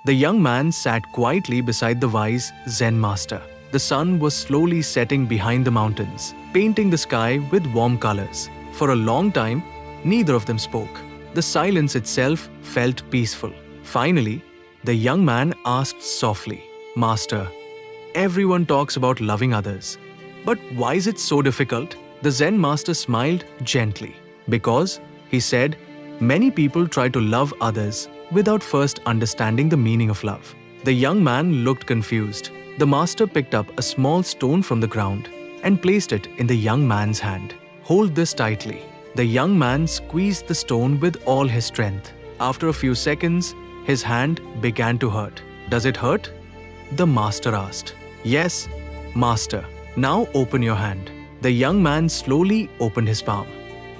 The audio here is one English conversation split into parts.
The young man sat quietly beside the wise Zen master. The sun was slowly setting behind the mountains, painting the sky with warm colors. For a long time, neither of them spoke. The silence itself felt peaceful. Finally, the young man asked softly, "Master, everyone talks about loving others. But why is it so difficult?" The Zen master smiled gently. "Because," he said, "many people try to love others without first understanding the meaning of love." The young man looked confused. The master picked up a small stone from the ground and placed it in the young man's hand. "Hold this tightly." The young man squeezed the stone with all his strength. After a few seconds, his hand began to hurt. "Does it hurt?" the master asked. "Yes, master." "Now open your hand." The young man slowly opened his palm.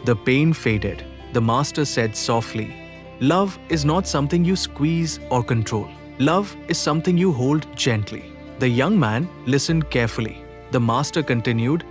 The pain faded. The master said softly, "Love is not something you squeeze or control. Love is something you hold gently." The young man listened carefully. The master continued,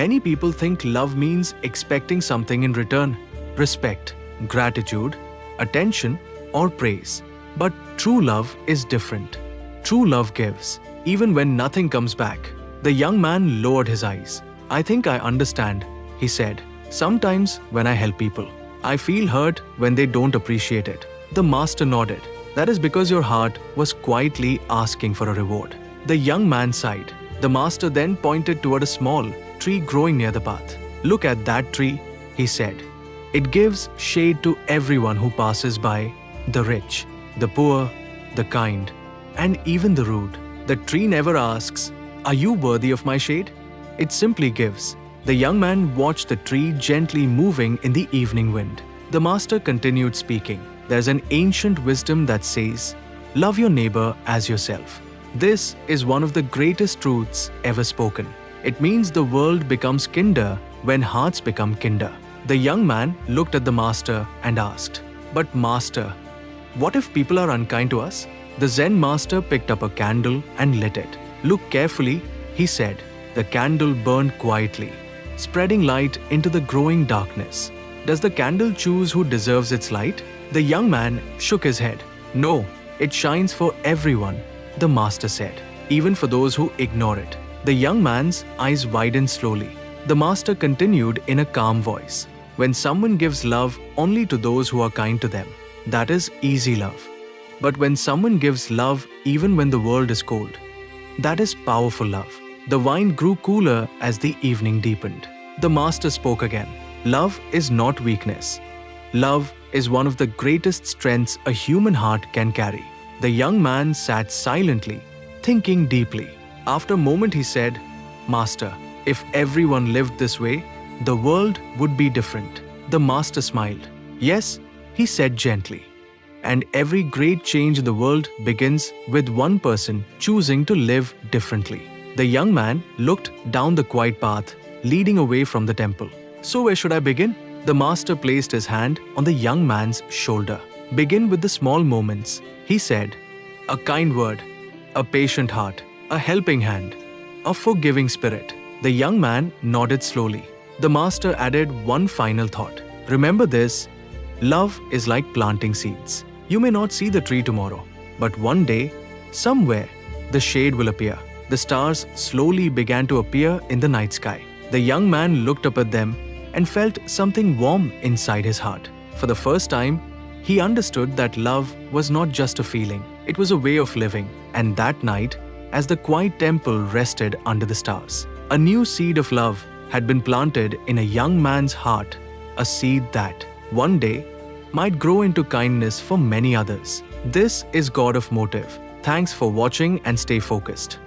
"Many people think love means expecting something in return: respect, gratitude, attention, or praise. But true love is different. True love gives, even when nothing comes back." The young man lowered his eyes. "I think I understand," he said. "Sometimes when I help people, I feel hurt when they don't appreciate it." The master nodded. "That is because your heart was quietly asking for a reward." The young man sighed. The master then pointed toward a small tree growing near the path. "Look at that tree," he said. "It gives shade to everyone who passes by: the rich, the poor, the kind, and even the rude. The tree never asks, 'Are you worthy of my shade?' It simply gives." The young man watched the tree gently moving in the evening wind. The master continued speaking. "There's an ancient wisdom that says, 'Love your neighbor as yourself.' This is one of the greatest truths ever spoken. It means the world becomes kinder when hearts become kinder." The young man looked at the master and asked, "But master, what if people are unkind to us?" The Zen master picked up a candle and lit it. "Look carefully," he said. The candle burned quietly, spreading light into the growing darkness. "Does the candle choose who deserves its light?" The young man shook his head. "No, it shines for everyone," the master said, "even for those who ignore it." The young man's eyes widened slowly. The master continued in a calm voice, "When someone gives love only to those who are kind to them, that is easy love. But when someone gives love even when the world is cold, that is powerful love." The wine grew cooler as the evening deepened. The master spoke again. "Love is not weakness. Love is one of the greatest strengths a human heart can carry." The young man sat silently, thinking deeply. After a moment he said, "Master, if everyone lived this way, the world would be different." The master smiled. "Yes," he said gently. "And every great change in the world begins with one person choosing to live differently." The young man looked down the quiet path leading away from the temple. "So where should I begin?" The master placed his hand on the young man's shoulder. "Begin with the small moments," he said. "A kind word, a patient heart, a helping hand, a forgiving spirit." The young man nodded slowly. The master added one final thought. "Remember this: love is like planting seeds. You may not see the tree tomorrow, but one day, somewhere, the shade will appear." The stars slowly began to appear in the night sky. The young man looked up at them and felt something warm inside his heart. For the first time, he understood that love was not just a feeling, it was a way of living. And that night, as the quiet temple rested under the stars, a new seed of love had been planted in a young man's heart, a seed that, one day, might grow into kindness for many others. This is God of Motive. Thanks for watching and stay focused.